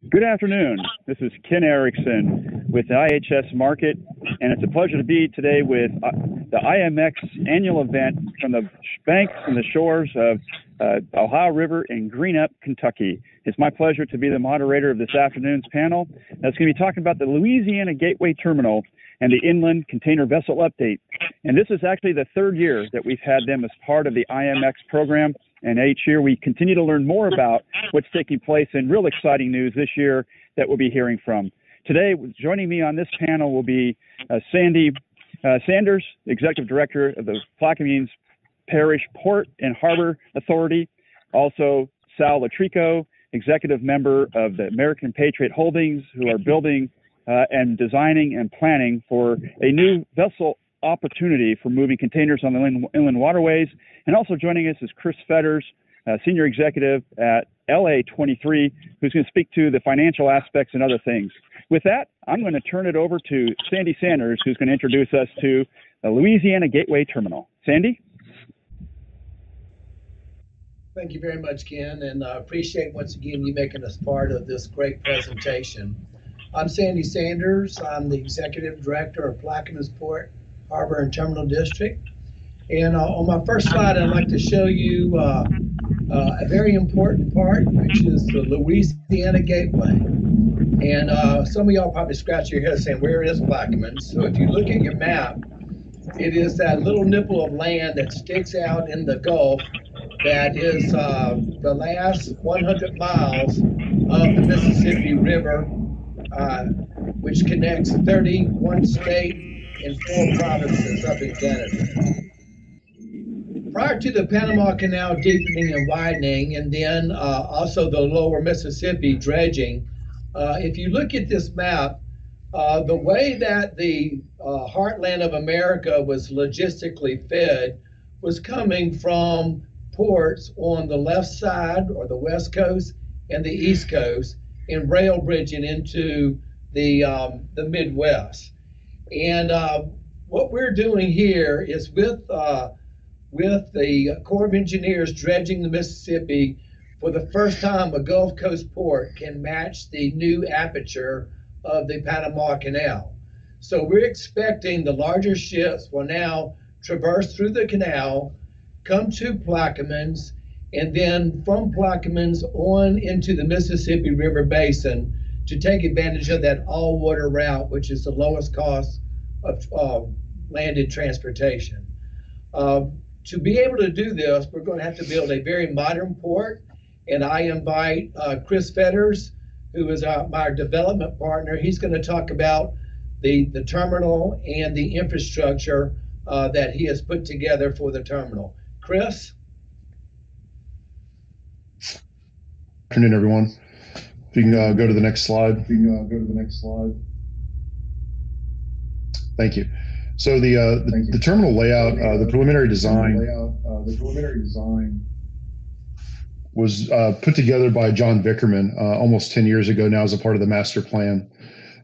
Good afternoon. This is Ken Erickson with the IHS Market, and it's a pleasure to be today with the IMX annual event from the banks and the shores of Ohio River in Greenup, Kentucky. It's my pleasure to be the moderator of this afternoon's panel. That's going to be talking about the Louisiana Gateway Terminal and the Inland Container Vessel Update. And this is actually the third year that we've had them as part of the IMX program. And each year we continue to learn more about what's taking place and real exciting news this year that we'll be hearing from. Today, joining me on this panel will be Sandy Sanders, Executive Director of the Plaquemines Parish Port and Harbor Authority. Also, Sal Latrico, Executive Member of the American Patriot Holdings, who are building and designing and planning for a new vessel opportunity for moving containers on the inland waterways. And also joining us is Chris Fetters, Senior Executive at LA23, who's going to speak to the financial aspects and other things. With that, I'm going to turn it over to Sandy Sanders, who's going to introduce us to the Louisiana Gateway Terminal. Sandy? Thank you very much, Ken, and I appreciate once again you making us part of this great presentation. I'm Sandy Sanders. I'm the Executive Director of Plaquemines Port, Harbor, and Terminal District. And on my first slide, I'd like to show you a very important part, which is the Louisiana Gateway. And some of y'all probably scratch your head saying, where is Plaquemines? So if you look at your map, it is that little nipple of land that sticks out in the Gulf that is the last 100 miles of the Mississippi River, which connects 31 states and 4 provinces up in Canada. Prior to the Panama Canal deepening and widening, and then also the lower Mississippi dredging, if you look at this map, the way that the heartland of America was logistically fed was coming from ports on the left side or the west coast and the east coast, and rail bridging into the Midwest. And what we're doing here is with the Corps of Engineers dredging the Mississippi, for the first time a Gulf Coast port can match the new aperture of the Panama Canal. So we're expecting the larger ships will now traverse through the canal, come to Plaquemines, and then from Plaquemines on into the Mississippi River Basin to take advantage of that all-water route, which is the lowest cost of landed transportation. To be able to do this, we're going to have to build a very modern port, and I invite Chris Fetters, who is my development partner. He's going to talk about the terminal and the infrastructure that he has put together for the terminal. Chris? Good afternoon, everyone. If you can go to the next slide. Thank you. So the terminal layout, the preliminary design was put together by John Vickerman almost 10 years ago now as a part of the master plan.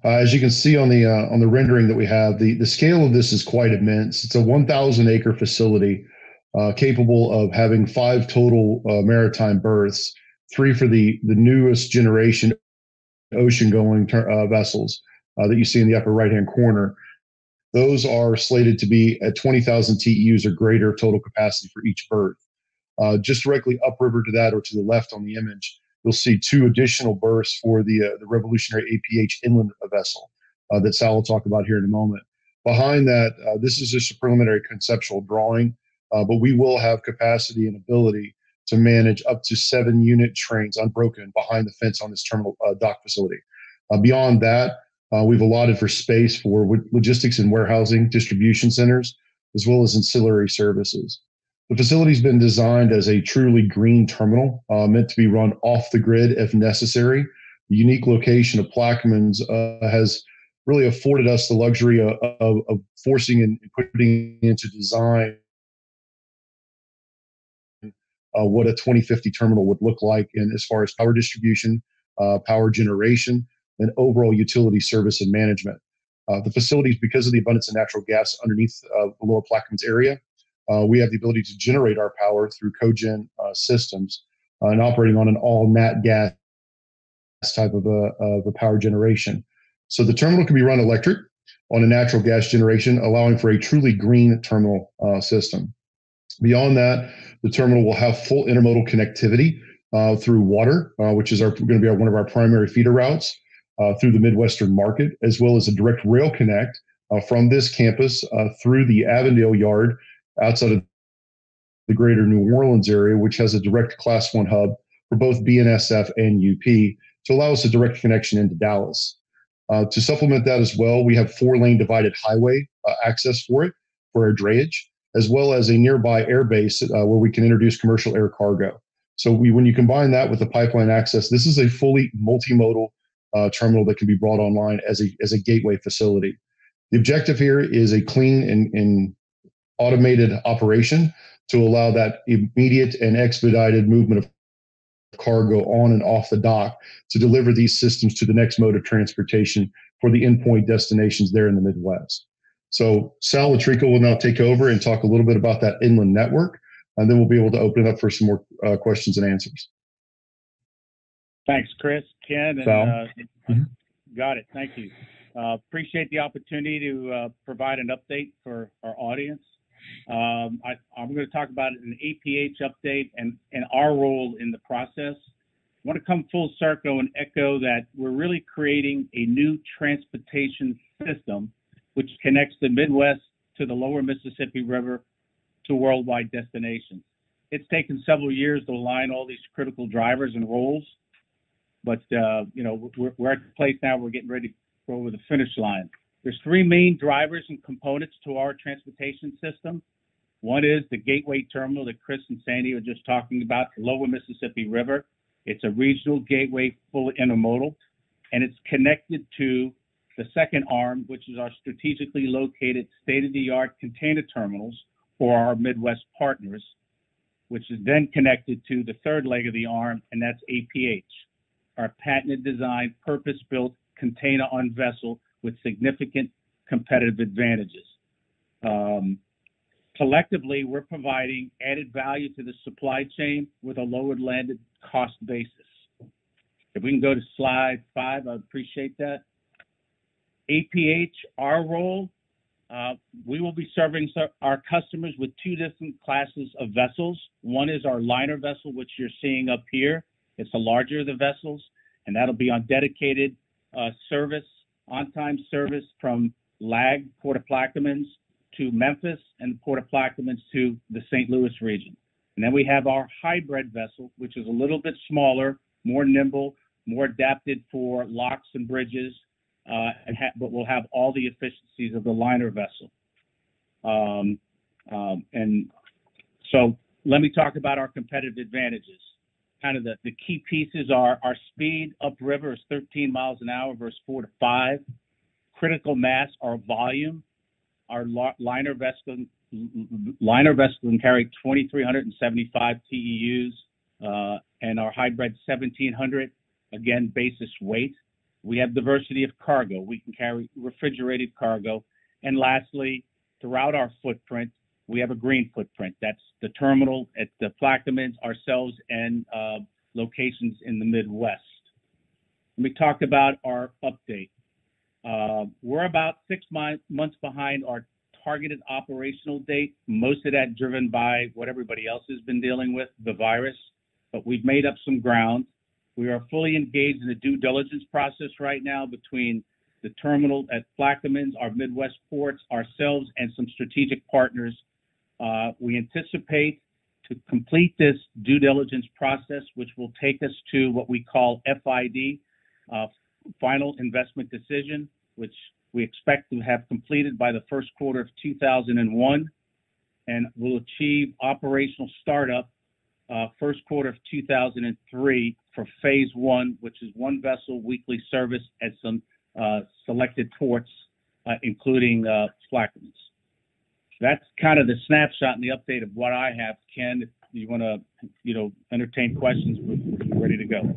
As you can see on the rendering that we have, the scale of this is quite immense. It's a 1,000-acre facility capable of having 5 total maritime berths, 3 for the newest generation ocean-going vessels that you see in the upper right-hand corner. Those are slated to be at 20,000 TEUs or greater total capacity for each berth. Just directly upriver to that or to the left on the image, you'll see 2 additional berths for the revolutionary APH inland vessel that Sal will talk about here in a moment. Behind that, this is just a preliminary conceptual drawing, but we will have capacity and ability to manage up to 7 unit trains unbroken behind the fence on this terminal dock facility. Beyond that, we've allotted for space for logistics and warehousing distribution centers, as well as ancillary services. The facility's been designed as a truly green terminal, meant to be run off the grid if necessary. The unique location of Plaquemines has really afforded us the luxury of forcing and putting into design what a 2050 terminal would look like in as far as power distribution, power generation, and overall utility service and management. The facilities, because of the abundance of natural gas underneath the lower Plaquemines area, we have the ability to generate our power through cogen systems and operating on an all nat gas type of a power generation. So the terminal can be run electric on a natural gas generation, allowing for a truly green terminal system. Beyond that, the terminal will have full intermodal connectivity through water, which is going to be one of our primary feeder routes through the Midwestern market, as well as a direct rail connect from this campus through the Avondale yard outside of the greater New Orleans area, which has a direct Class 1 hub for both BNSF and UP to allow us a direct connection into Dallas. To supplement that as well, we have 4-lane divided highway access for it, for our drayage, as well as a nearby air base where we can introduce commercial air cargo. So when you combine that with the pipeline access, this is a fully multimodal terminal that can be brought online as a gateway facility. The objective here is a clean and automated operation to allow that immediate and expedited movement of cargo on and off the dock to deliver these systems to the next mode of transportation for the endpoint destinations there in the Midwest. So Sal Latrico will now take over and talk a little bit about that inland network, and then we'll be able to open it up for some more questions and answers. Thanks, Chris, Ken, and Sal. Got it. Thank you. Appreciate the opportunity to provide an update for our audience. I'm going to talk about an APH update and our role in the process. I want to come full circle and echo that we're really creating a new transportation system which connects the Midwest to the lower Mississippi River to worldwide destinations. It's taken several years to align all these critical drivers and roles, but we're at the place now we're getting ready to go over the finish line. There's 3 main drivers and components to our transportation system. One is the gateway terminal that Chris and Sandy were just talking about, the lower Mississippi River. It's a regional gateway, fully intermodal, and it's connected to the second arm, which is our strategically located state-of-the-art container terminals for our Midwest partners, which is then connected to the third leg of the arm, and that's APH, our patented design, purpose-built container on vessel with significant competitive advantages. Collectively, we're providing added value to the supply chain with a lowered landed cost basis. If we can go to slide 5, I'd appreciate that. APH, our role, we will be serving our customers with 2 different classes of vessels. One is our liner vessel, which you're seeing up here. It's the larger of the vessels, and that'll be on dedicated service, on-time service from LAG, Port of Plaquemines, to Memphis, and Port of Plaquemines to the St. Louis region. And then we have our hybrid vessel, which is a little bit smaller, more nimble, more adapted for locks and bridges, but will have all the efficiencies of the liner vessel. And so let me talk about our competitive advantages. Kind of the key pieces are our speed upriver is 13 miles an hour versus 4 to 5. Critical mass, our volume. Our liner vessel can carry 2,375 TEUs, and our hybrid 1,700, again, basis weight. We have diversity of cargo. We can carry refrigerated cargo. And lastly, throughout our footprint, we have a green footprint. That's the terminal at the Plaquemines, ourselves, and locations in the Midwest. Let me talk about our update. We're about 6 months behind our targeted operational date, most of that driven by what everybody else has been dealing with, the virus, but we've made up some ground. We are fully engaged in the due diligence process right now between the terminal at Plaquemines, our Midwest ports, ourselves, and some strategic partners. We anticipate to complete this due diligence process, which will take us to what we call FID, Final Investment Decision, which we expect to have completed by the first quarter of 2001, and will achieve operational startup first quarter of 2003 for phase 1, which is 1 vessel weekly service at some selected ports, including Plaquemines. That's kind of the snapshot and the update of what I have. Ken, if you want to, entertain questions, we're ready to go.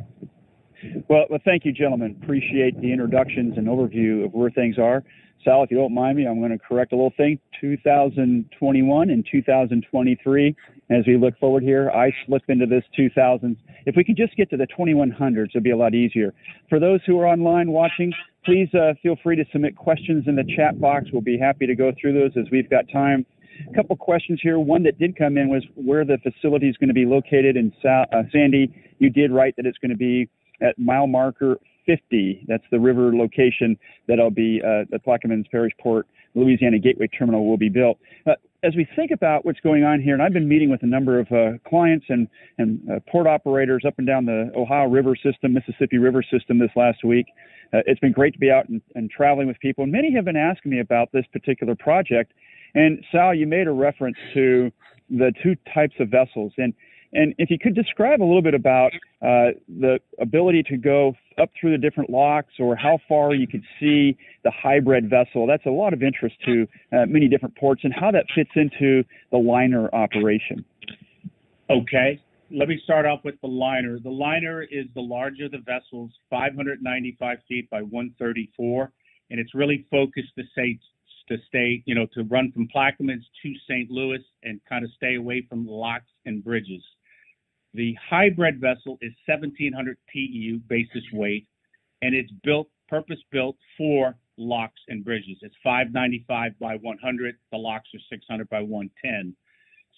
Well, thank you, gentlemen. Appreciate the introductions and overview of where things are. Sal, if you don't mind me, I'm going to correct a little thing. 2021 and 2023 as we look forward here. I slip into this 2000s. If we could just get to the 2100s, it'd be a lot easier. For those who are online watching, please feel free to submit questions in the chat box. We'll be happy to go through those as we've got time. A couple questions here. One that did come in was where the facility is going to be located. And Sandy, you did write that it's going to be at mile marker 50. That's the river location that'll be the Plaquemines Parish Port, Louisiana Gateway Terminal will be built. As we think about what's going on here, and I've been meeting with a number of clients and port operators up and down the Ohio River system, Mississippi River system this last week. It's been great to be out and traveling with people. And many have been asking me about this particular project. And Sal, you made a reference to the two types of vessels. And if you could describe a little bit about the ability to go up through the different locks, or how far you could see the hybrid vessel. That's a lot of interest to many different ports, and how that fits into the liner operation. Okay, let me start off with the liner. The liner is the larger of the vessels, 595 feet by 134, and it's really focused to stay, to run from Plaquemines to St. Louis and kind of stay away from locks and bridges. The hybrid vessel is 1,700 TEU basis weight, and it's purpose-built for locks and bridges. It's 595 by 100. The locks are 600 by 110.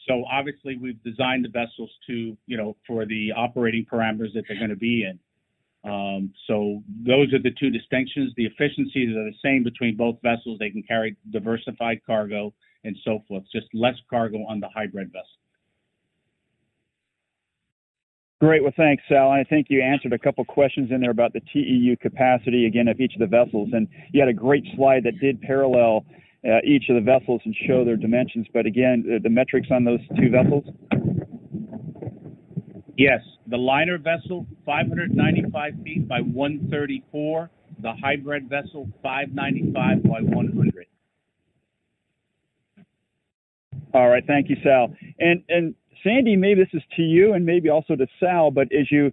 So obviously we've designed the vessels to, for the operating parameters that they're going to be in. So those are the two distinctions. The efficiencies are the same between both vessels. They can carry diversified cargo and so forth, just less cargo on the hybrid vessel. Great. Well, thanks, Sal. I think you answered a couple questions in there about the TEU capacity, again, of each of the vessels. And you had a great slide that did parallel each of the vessels and show their dimensions. But again, the metrics on those two vessels? Yes. The liner vessel, 595 feet by 134. The hybrid vessel, 595 by 100. All right. Thank you, Sal. And Sandy, maybe this is to you and maybe also to Sal, but this is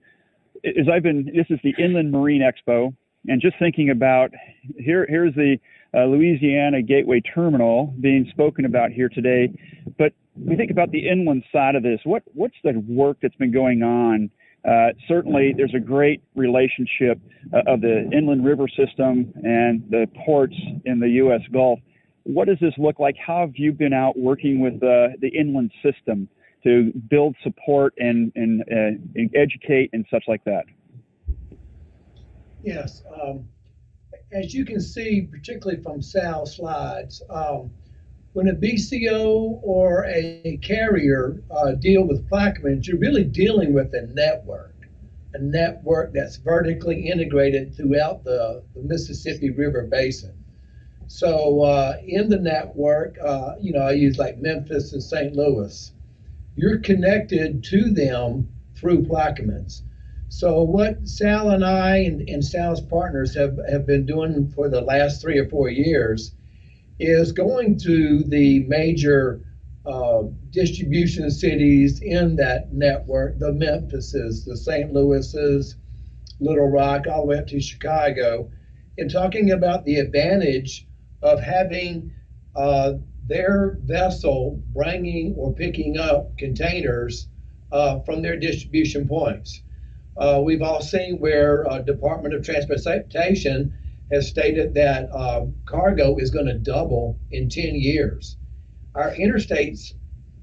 the Inland Marine Expo, and just thinking about here's the Louisiana Gateway Terminal being spoken about here today, but we think about the inland side of this. What's the work that's been going on? Certainly, there's a great relationship of the inland river system and the ports in the U.S. Gulf. What does this look like? How have you been out working with the inland system to build support and educate and such like that? Yes. As you can see, particularly from Sal's slides, when a BCO or a carrier deal with Plaquemines, you're really dealing with a network that's vertically integrated throughout the Mississippi River Basin. So in the network, I use like Memphis and St. Louis. You're connected to them through Plaquemines. So what Sal and I and Sal's partners have been doing for the last 3 or 4 years is going to the major distribution cities in that network, the Memphises, the St. Louises, Little Rock, all the way up to Chicago, and talking about the advantage of having their vessel bringing or picking up containers from their distribution points. We've all seen where Department of Transportation has stated that cargo is going to double in 10 years. Our interstates,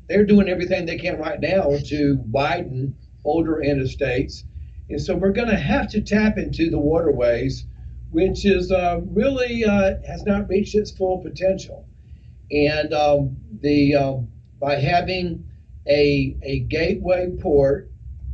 they're doing everything they can right now to widen older interstates. And so we're going to have to tap into the waterways, which is really has not reached its full potential. And by having a gateway port,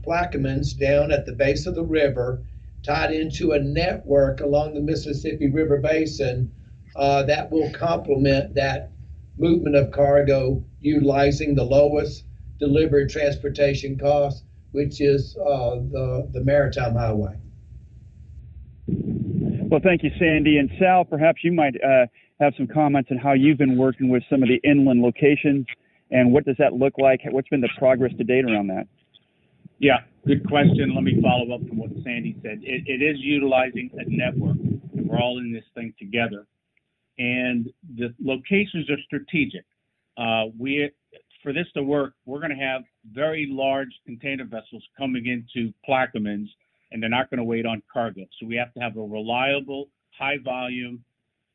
Plaquemines, down at the base of the river, tied into a network along the Mississippi River Basin, that will complement that movement of cargo utilizing the lowest delivered transportation cost, which is the maritime highway. Well, thank you, Sandy. And Sal, perhaps you might have some comments on how you've been working with some of the inland locations, and what does that look like? What's been the progress to date around that? Yeah, good question. Let me follow up from what Sandy said. It is utilizing a network, and we're all in this thing together. And the locations are strategic. for this to work, we're going to have very large container vessels coming into Plaquemines, and they're not going to wait on cargo. So we have to have a reliable, high volume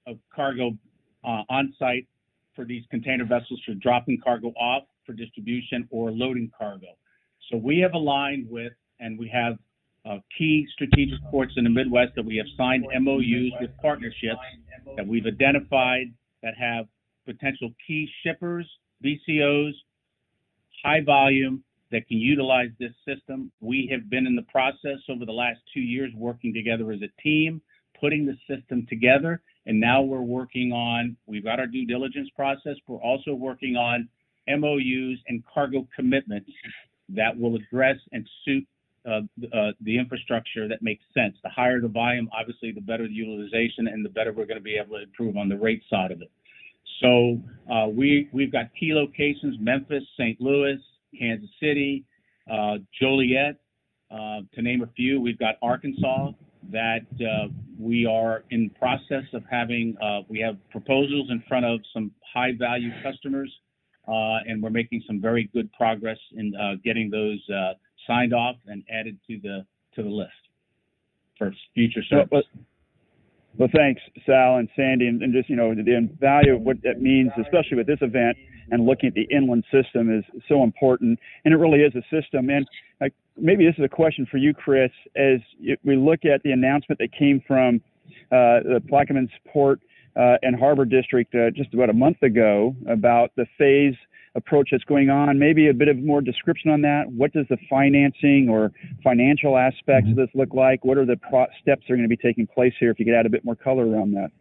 of cargo on site for these container vessels for dropping cargo off for distribution or loading cargo. So we have aligned with, and we have key strategic ports in the Midwest that we have signed MOUs with partnerships that we've identified that have potential key shippers, BCOs, high volume, that can utilize this system. We have been in the process over the last 2 years working together as a team, putting the system together, and now we're working on, we've got our due diligence process, we're also working on MOUs and cargo commitments that will address and suit the infrastructure that makes sense. The higher the volume, obviously, the better the utilization, and the better we're going to be able to improve on the rate side of it. So we've got key locations: Memphis, St. Louis, Kansas City, Joliet, to name a few. We've got Arkansas that we are in process of having. We have proposals in front of some high-value customers, and we're making some very good progress in getting those signed off and added to the list for future service. Well, thanks, Sal and Sandy, and just, the value of what that means, especially with this event and looking at the inland system, is so important, and it really is a system. And maybe this is a question for you, Chris, as we look at the announcement that came from the Plaquemines Port and Harbor District just about a month ago about the phase approach that's going on. Maybe a bit of more description on that. What does the financing or financial aspects of this look like? What are the steps that are going to be taking place here? If you could add a bit more color around that.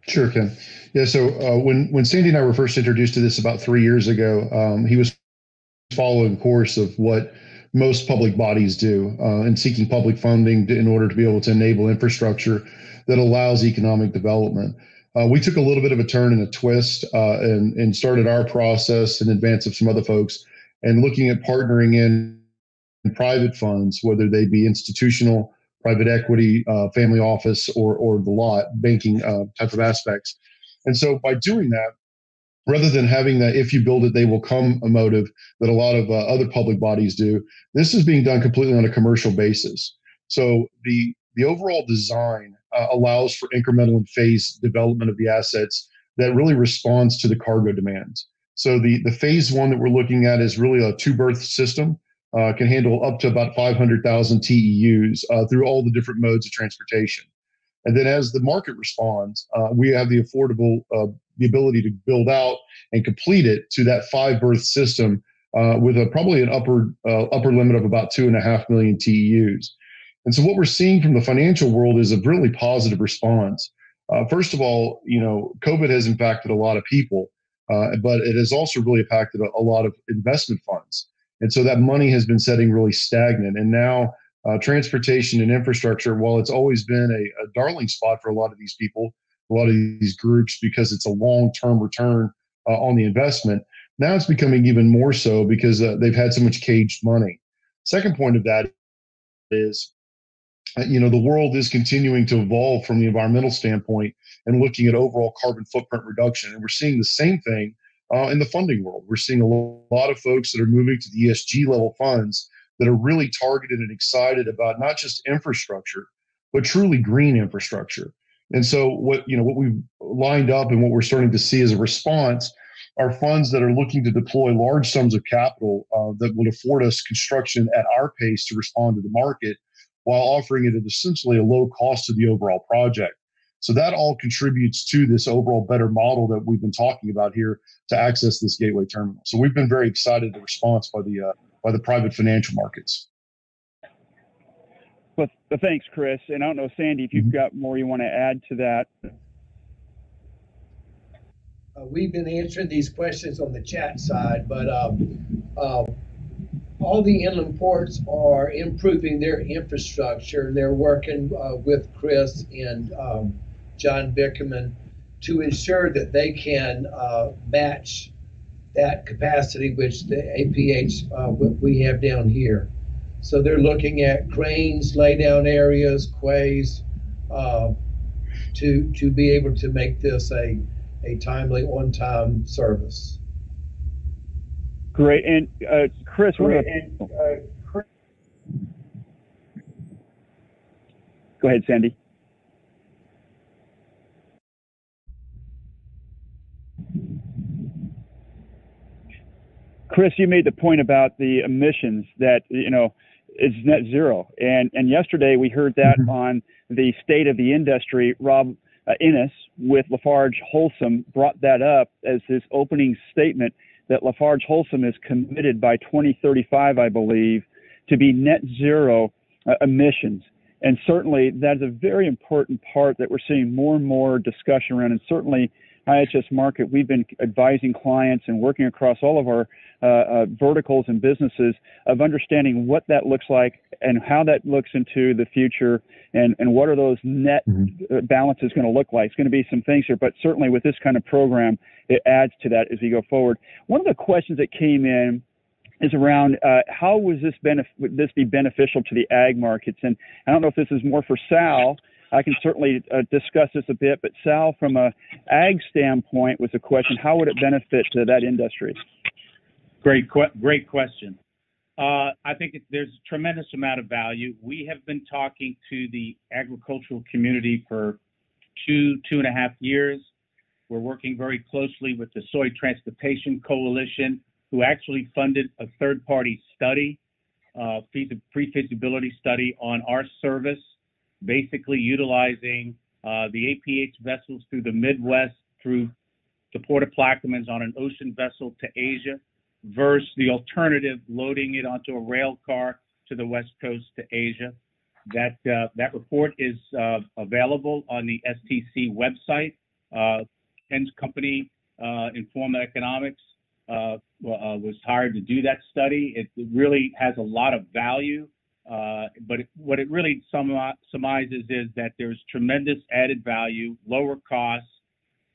Sure, Ken. Yeah, so when Sandy and I were first introduced to this about 3 years ago, he was following course of what most public bodies do in seeking public funding in order to be able to enable infrastructure that allows economic development. We took a little bit of a turn and a twist and started our process in advance of some other folks and looking at partnering in private funds, whether they be institutional, private equity, family office, or the lot, banking type of aspects. And so by doing that, rather than having that if you build it, they will come a motive that a lot of other public bodies do, this is being done completely on a commercial basis. So the overall design allows for incremental and phased development of the assets that really responds to the cargo demands. So the phase one that we're looking at is really a two-berth system, can handle up to about 500,000 TEUs through all the different modes of transportation. And then as the market responds, we have the the ability to build out and complete it to that 5-berth system with probably an upper limit of about 2.5 million TEUs. And so what we're seeing from the financial world is a really positive response. First of all, COVID has impacted a lot of people, but it has also really impacted a lot of investment funds. And so that money has been sitting really stagnant. And now transportation and infrastructure, while it's always been a darling spot for a lot of these people, a lot of these groups, because it's a long-term return on the investment, now it's becoming even more so because they've had so much caged money. Second point of that is, the world is continuing to evolve from the environmental standpoint and looking at overall carbon footprint reduction. And we're seeing the same thing in the funding world. We're seeing a lot of folks that are moving to the ESG level funds that are really targeted and excited about not just infrastructure, but truly green infrastructure. And so what we've lined up and what we're starting to see as a response are funds that are looking to deploy large sums of capital that would afford us construction at our pace to respond to the market, while offering it at essentially a low cost to the overall project. So that all contributes to this overall better model that we've been talking about here to access this gateway terminal. So we've been very excited at the response by the private financial markets. Well, thanks, Chris. And I don't know, Sandy, if you've got more you want to add to that. We've been answering these questions on the chat side, but all the inland ports are improving their infrastructure. They're working with Chris and John Bickerman to ensure that they can match that capacity which the APH we have down here. So they're looking at cranes, laydown areas, quays, to be able to make this a timely, on-time service. Great. And Chris, go ahead, Sandy. Chris, you made the point about the emissions that, is net zero. And yesterday we heard that on the State of the Industry. Rob Innes with Lafarge Holcim brought that up as his opening statement, that Lafarge Holcim is committed by 2035, I believe, to be net zero emissions. And certainly that is a very important part that we're seeing more and more discussion around. And certainly IHS Markit, we've been advising clients and working across all of our verticals and businesses of understanding what that looks like and how that looks into the future, and what are those net balances going to look like. It's going to be some things here, but certainly with this kind of program, it adds to that as we go forward. One of the questions that came in is around how would this be beneficial to the ag markets? And I don't know if this is more for Sal. I can certainly discuss this a bit, but Sal, from a ag standpoint, was the question: how would it benefit to that industry? Great question. I think there's a tremendous amount of value. We have been talking to the agricultural community for 2.5 years. We're working very closely with the Soy Transportation Coalition, who actually funded a third-party study, pre-feasibility study on our service, basically utilizing the APH vessels through the Midwest, through the Port of Plaquemines on an ocean vessel to Asia, versus the alternative, loading it onto a rail car to the West Coast to Asia. That report is available on the STC website. Ken's company, Informa Economics, was hired to do that study. It really has a lot of value, but what it really summarizes is that there's tremendous added value, lower costs,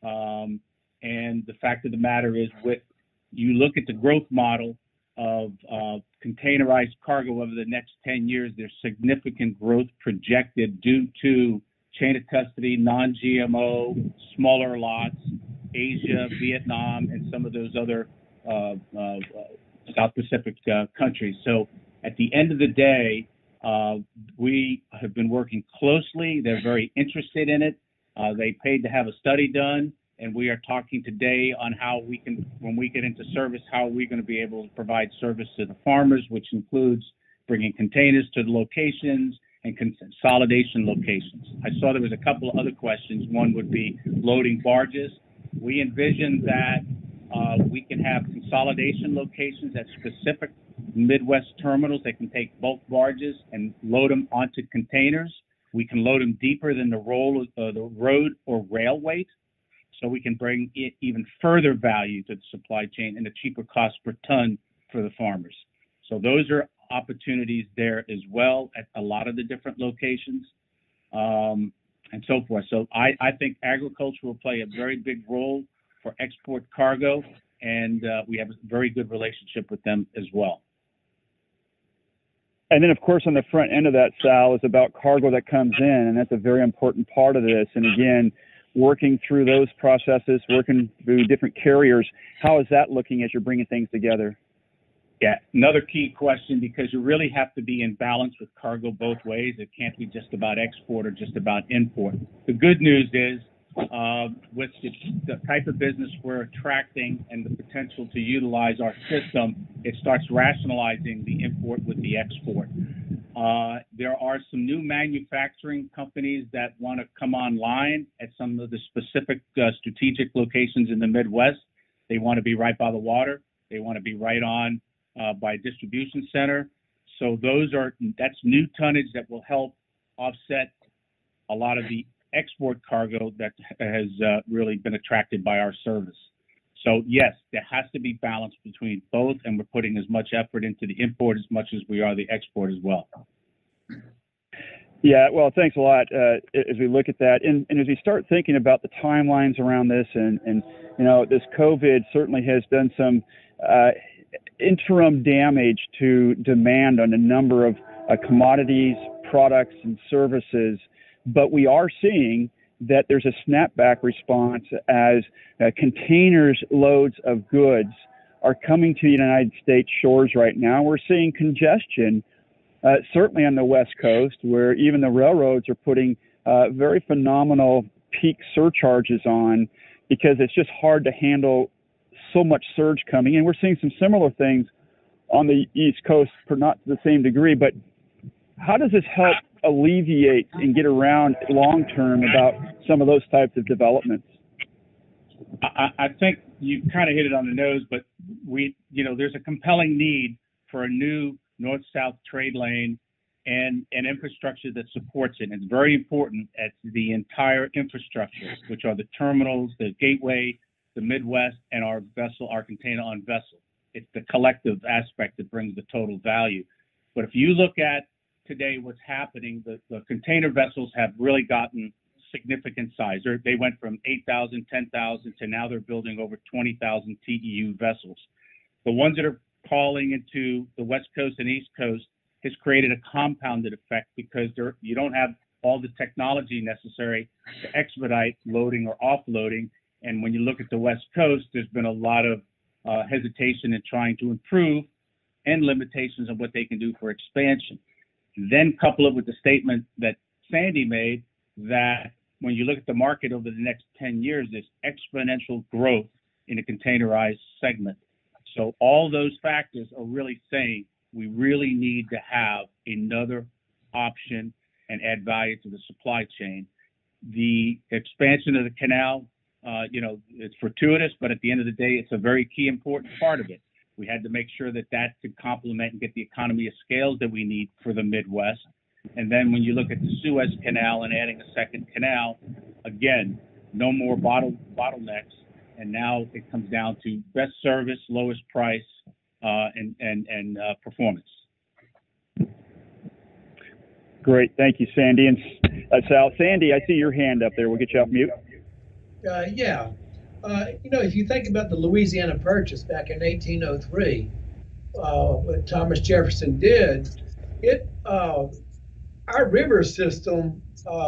and the fact of the matter is, you look at the growth model of containerized cargo over the next 10 years, there's significant growth projected due to chain of custody, non-GMO, smaller lots, Asia, Vietnam, and some of those other South Pacific countries. So at the end of the day, we have been working closely. They're very interested in it. They paid to have a study done. And we are talking today on how we can, when we get into service, how we're going to be able to provide service to the farmers, which includes bringing containers to the locations and consolidation locations. I saw there was a couple of other questions. One would be loading barges. We envision that we can have consolidation locations at specific Midwest terminals that can take bulk barges and load them onto containers. We can load them deeper than the road or rail weight, so we can bring even further value to the supply chain and a cheaper cost per ton for the farmers. So those are opportunities there as well at a lot of the different locations, and so forth. So I think agriculture will play a very big role for export cargo, and we have a very good relationship with them as well. And then, of course, on the front end of that, Sal, is about cargo that comes in, and that's a very important part of this. And again, working through those processes, working through different carriers, how is that looking as you're bringing things together? Yeah, another key question, because you really have to be in balance with cargo both ways. It can't be just about export or just about import. The good news is, with the type of business we're attracting and the potential to utilize our system, it starts rationalizing the import with the export. There are some new manufacturing companies that want to come online at some of the specific strategic locations in the Midwest. They want to be right by the water. They want to be right on by a distribution center. So that's new tonnage that will help offset a lot of the export cargo that has really been attracted by our service. So yes, there has to be balance between both, and we're putting as much effort into the import as much as we are the export as well. Yeah, well, thanks a lot as we look at that. And as we start thinking about the timelines around this, and this COVID certainly has done some interim damage to demand on a number of commodities, products, and services. But we are seeing that there's a snapback response as containers loads of goods are coming to the United States shores right now. We're seeing congestion, certainly on the West Coast, where even the railroads are putting very phenomenal peak surcharges on because it's just hard to handle so much surge coming. And we're seeing some similar things on the East Coast, not to the same degree. But how does this help alleviate and get around long term about some of those types of developments? I think you kind of hit it on the nose, but there's a compelling need for a new north-south trade lane and an infrastructure that supports it. And it's very important at the entire infrastructure, which are the terminals, the gateway, the Midwest, and our container on vessel. It's the collective aspect that brings the total value. But if you look at today what's happening, the container vessels have really gotten significant size. They went from 8,000, 10,000 to now they're building over 20,000 TEU vessels. The ones that are calling into the West Coast and East Coast has created a compounded effect because you don't have all the technology necessary to expedite loading or offloading. And when you look at the West Coast, there's been a lot of hesitation in trying to improve and limitations on what they can do for expansion. Then couple it with the statement that Sandy made that when you look at the market over the next 10 years, there's exponential growth in the containerized segment. So all those factors are really saying we really need to have another option and add value to the supply chain. The expansion of the canal, it's fortuitous, but at the end of the day, it's a very key important part of it. We had to make sure that could complement and get the economy of scales that we need for the Midwest. And then when you look at the Suez Canal and adding a second canal, again, no more bottlenecks. And now it comes down to best service, lowest price, and performance. Great. Thank you, Sandy. And Sal, Sandy, I see your hand up there. We'll get you off mute. Yeah. If you think about the Louisiana Purchase back in 1803, what Thomas Jefferson did, our river system,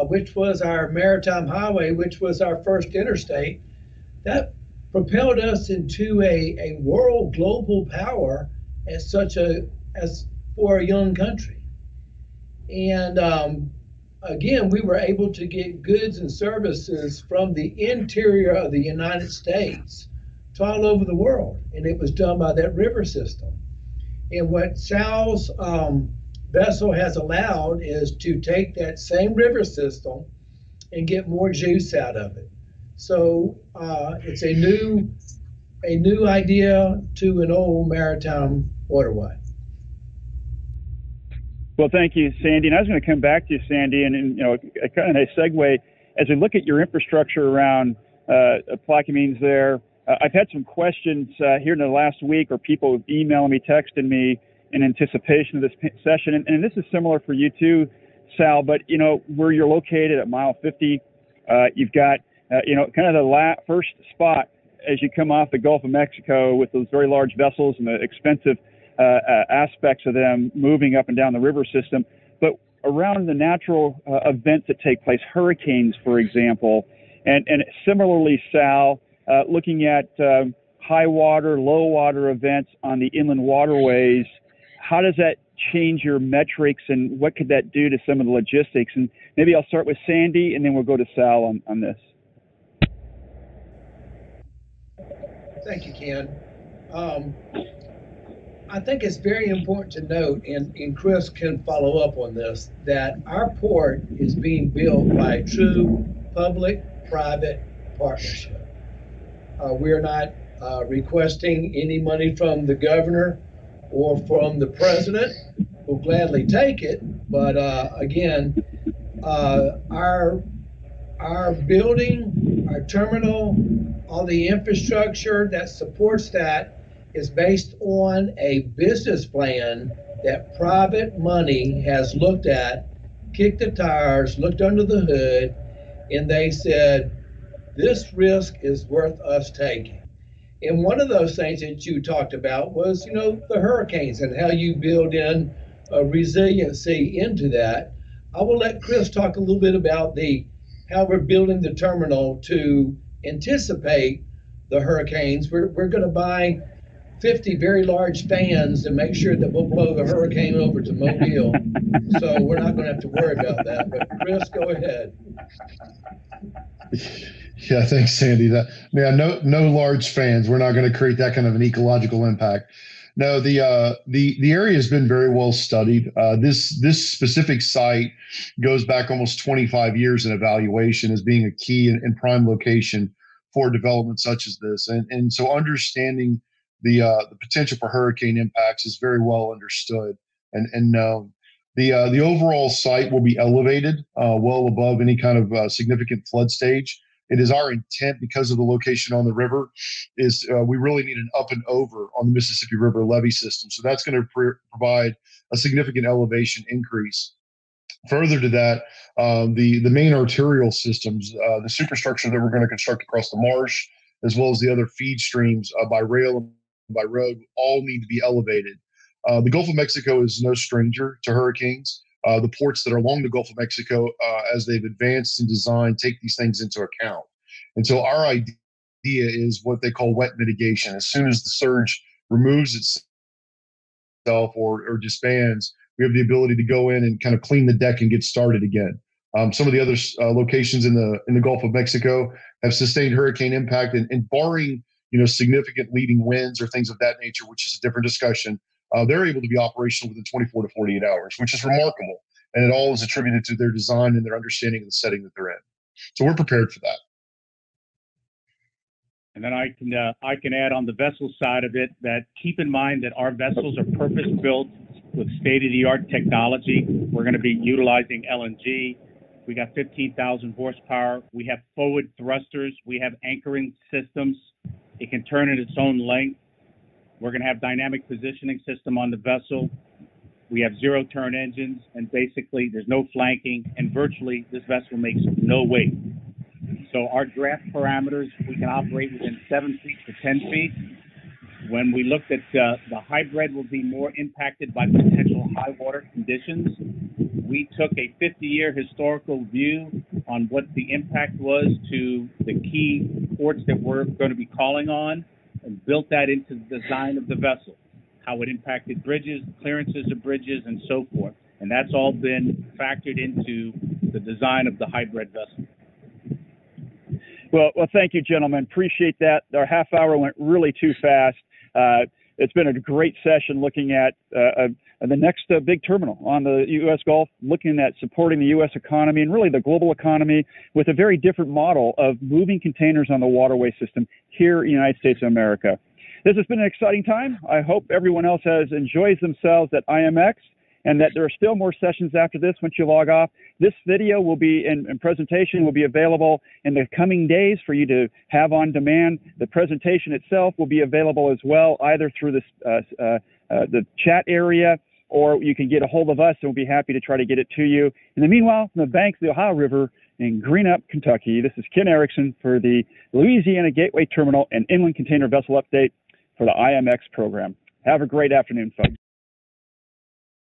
which was our maritime highway, which was our first interstate, that propelled us into a world global power as for a young country. And again, we were able to get goods and services from the interior of the United States to all over the world, and it was done by that river system. And what Sal's vessel has allowed is to take that same river system and get more juice out of it. So it's a new idea to an old maritime waterway. Well, thank you, Sandy. And I was going to come back to you, Sandy, and a kind of a segue as we look at your infrastructure around Plaquemines there. I've had some questions here in the last week, or people emailing me, texting me in anticipation of this session. And this is similar for you too, Sal, but where you're located at mile 50, you've got kind of the first spot as you come off the Gulf of Mexico with those very large vessels and the expensive aspects of them moving up and down the river system. But around the natural events that take place, hurricanes, for example, and similarly, Sal, looking at high water, low water events on the inland waterways, how does that change your metrics and what could that do to some of the logistics? And maybe I'll start with Sandy and then we'll go to Sal on this. Thank you, Ken. I think it's very important to note, and Chris can follow up on this, that our port is being built by a true public-private partnership. We're not requesting any money from the governor or from the president. We'll gladly take it, but again, our building, our terminal, all the infrastructure that supports that is based on a business plan that private money has looked at, kicked the tires, looked under the hood, and they said, this risk is worth us taking. And one of those things that you talked about was, the hurricanes and how you build in a resiliency into that. I will let Chris talk a little bit about how we're building the terminal to anticipate the hurricanes. We're going to buy 50 very large fans to make sure that we'll blow the hurricane over to Mobile. So we're not going to have to worry about that. But Chris, go ahead. Yeah, thanks, Sandy. No large fans. We're not going to create that kind of an ecological impact. No, the area has been very well studied. This specific site goes back almost 25 years in evaluation as being a key and prime location for development such as this, and so understanding the potential for hurricane impacts is very well understood and known. The overall site will be elevated well above any kind of significant flood stage. It is our intent, because of the location on the river, is we really need an up and over on the Mississippi River levee system. So that's going to provide a significant elevation increase. Further to that, the main arterial systems, the superstructure that we're going to construct across the marsh, as well as the other feed streams by rail and by road, all need to be elevated. The Gulf of Mexico is no stranger to hurricanes. The ports that are along the Gulf of Mexico, as they've advanced in design, take these things into account. And so our idea is what they call wet mitigation. As soon as the surge removes itself or disbands, we have the ability to go in and kind of clean the deck and get started again. Some of the other locations in the Gulf of Mexico have sustained hurricane impact, and barring significant leading winds or things of that nature, which is a different discussion, they're able to be operational within 24 to 48 hours, which is remarkable. And it all is attributed to their design and their understanding of the setting that they're in. So we're prepared for that. And then I can add on the vessel side of it that keep in mind that our vessels are purpose-built with state-of-the-art technology. We're going to be utilizing LNG. We got 15,000 horsepower. We have forward thrusters. We have anchoring systems. It can turn at its own length. We're going to have dynamic positioning system on the vessel. We have zero turn engines, and basically there's no flanking, and virtually this vessel makes no weight. So our draft parameters, we can operate within 7 feet to 10 feet. When we looked at the hybrid will be more impacted by potential high water conditions, we took a 50-year historical view on what the impact was to the key ports that we're going to be calling on, and built that into the design of the vessel, how it impacted bridges, clearances of bridges, and so forth. And that's all been factored into the design of the hybrid vessel. Well, thank you, gentlemen. Appreciate that. Our half hour went really too fast. It's been a great session looking at the next big terminal on the U.S. Gulf, looking at supporting the U.S. economy and really the global economy with a very different model of moving containers on the waterway system here in the United States of America. This has been an exciting time. I hope everyone else enjoys themselves at IMX, and that there are still more sessions after this once you log off. This video will be and presentation will be available in the coming days for you to have on demand. The presentation itself will be available as well, either through the chat area, or you can get a hold of us, and we'll be happy to try to get it to you. In the meanwhile, from the banks of the Ohio River in Greenup, Kentucky, this is Ken Erickson for the Louisiana Gateway Terminal and Inland Container Vessel Update for the IMX program. Have a great afternoon, folks.